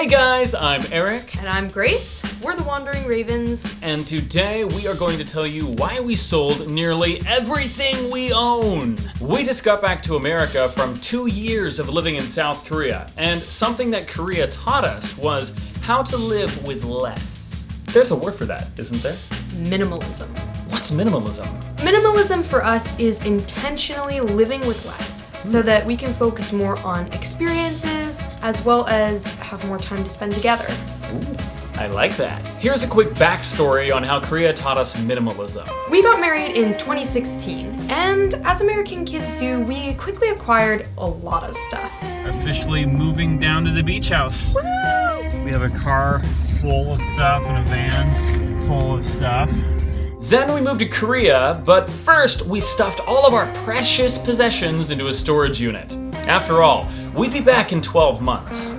Hey guys, I'm Eric. And I'm Grace. We're the Wandering Ravens. And today we are going to tell you why we sold nearly everything we own. We just got back to America from 2 years of living in South Korea, and something that Korea taught us was how to live with less. There's a word for that, isn't there? Minimalism. What's minimalism? Minimalism for us is intentionally living with less so that we can focus more on experiences as well as have more time to spend together. Ooh, I like that. Here's a quick backstory on how Korea taught us minimalism. We got married in 2016, and as American kids do, we quickly acquired a lot of stuff. Officially moving down to the beach house. Woo! We have a car full of stuff and a van full of stuff. Then we moved to Korea, but first we stuffed all of our precious possessions into a storage unit. After all, we'd be back in 12 months.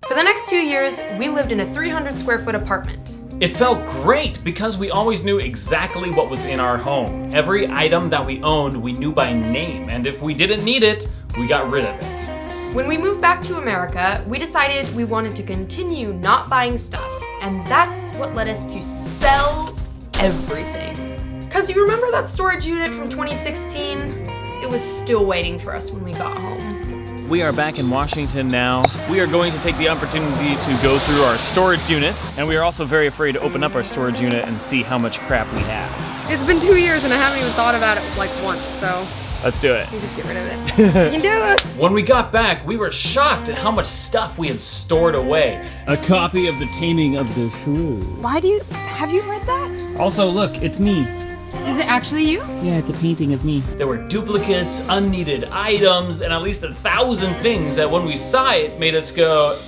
For the next 2 years, we lived in a 300 square foot apartment. It felt great because we always knew exactly what was in our home. Every item that we owned, we knew by name, and if we didn't need it, we got rid of it. When we moved back to America, we decided we wanted to continue not buying stuff, and that's what led us to sell everything. Cause you remember that storage unit from 2016? It was still waiting for us when we got home. We are back in Washington now. We are going to take the opportunity to go through our storage unit, and we are also very afraid to open up our storage unit and see how much crap we have. It's been 2 years and I haven't even thought about it like once, so Let's do it. you just get rid of it. You can do it! When we got back, we were shocked at how much stuff we had stored away. A copy of The Taming of the Shrew. Have you read that? Also, look, it's me. Is it actually you? Yeah, it's a painting of me. There were duplicates, unneeded items, and at least 1,000 things that when we saw it made us go,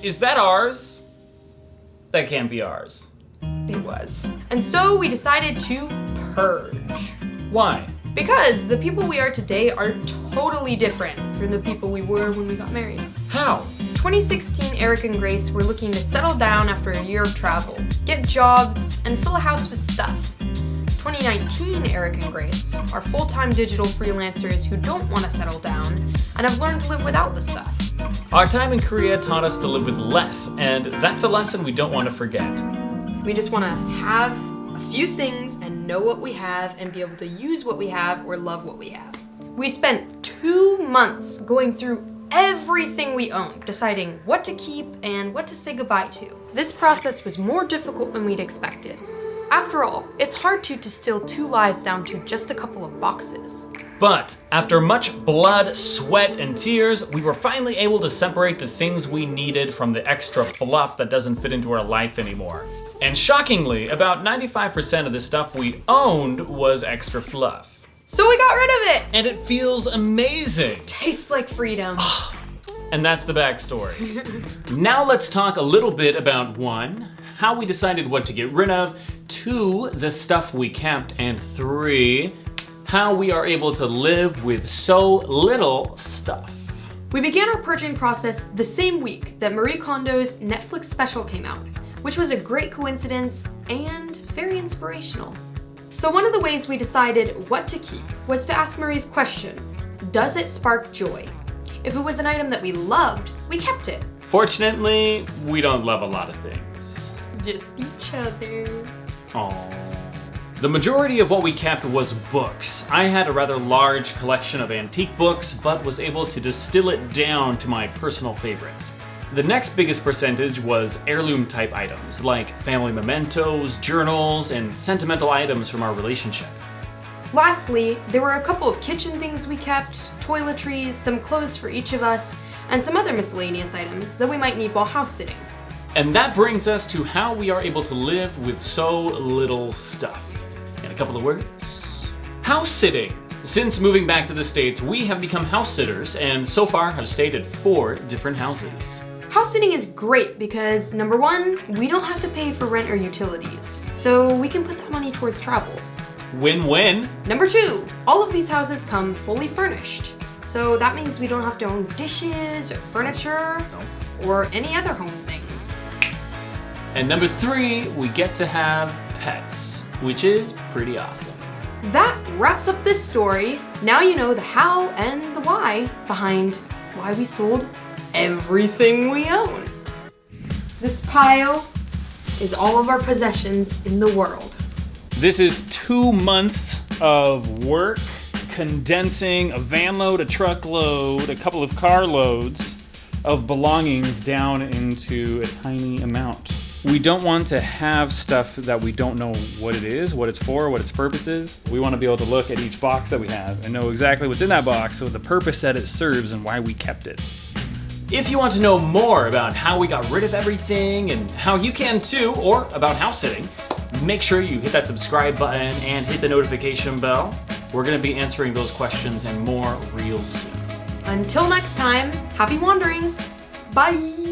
is that ours? That can't be ours. It was. And so we decided to purge. Why? Because the people we are today are totally different from the people we were when we got married. How? 2016, Eric and Grace were looking to settle down after a year of travel, get jobs, and fill a house with stuff. 2019, Eric and Grace are full-time digital freelancers who don't want to settle down and have learned to live without the stuff. Our time in Korea taught us to live with less, and that's a lesson we don't want to forget. We just want to have a few things and know what we have and be able to use what we have or love what we have. We spent 2 months going through everything we owned, deciding what to keep and what to say goodbye to. This process was more difficult than we'd expected. After all, it's hard to distill 2 lives down to just a couple of boxes. But after much blood, sweat, and tears, we were finally able to separate the things we needed from the extra fluff that doesn't fit into our life anymore. And shockingly, about 95% of the stuff we owned was extra fluff. So we got rid of it! And it feels amazing! Tastes like freedom. And that's the backstory. Now let's talk a little bit about 1, how we decided what to get rid of, 2, the stuff we kept, and 3, how we are able to live with so little stuff. We began our purging process the same week that Marie Kondo's Netflix special came out, which was a great coincidence and very inspirational. So one of the ways we decided what to keep was to ask Marie's question, does it spark joy? If it was an item that we loved, we kept it. Fortunately, we don't love a lot of things. Just each other. Aww. The majority of what we kept was books. I had a rather large collection of antique books, but was able to distill it down to my personal favorites. The next biggest percentage was heirloom type items, like family mementos, journals, and sentimental items from our relationship. Lastly, there were a couple of kitchen things we kept, toiletries, some clothes for each of us, and some other miscellaneous items that we might need while house sitting. And that brings us to how we are able to live with so little stuff. In a couple of words, house sitting. Since moving back to the States, we have become house sitters and so far have stayed at 4 different houses. House sitting is great because, number 1, we don't have to pay for rent or utilities, so we can put that money towards travel. Win-win. Number 2, all of these houses come fully furnished, so that means we don't have to own dishes or furniture or any other home things. And number 3, we get to have pets, which is pretty awesome. That wraps up this story. Now you know the how and the why behind why we sold everything we own. This pile is all of our possessions in the world. This is 2 months of work, condensing a van load, a truck load, a couple of car loads of belongings down into a tiny amount. We don't want to have stuff that we don't know what it is, what it's for, what its purpose is. We want to be able to look at each box that we have and know exactly what's in that box, so the purpose that it serves and why we kept it. If you want to know more about how we got rid of everything and how you can too, or about house sitting, make sure you hit that subscribe button and hit the notification bell. We're going to be answering those questions and more real soon. Until next time, happy wandering. Bye.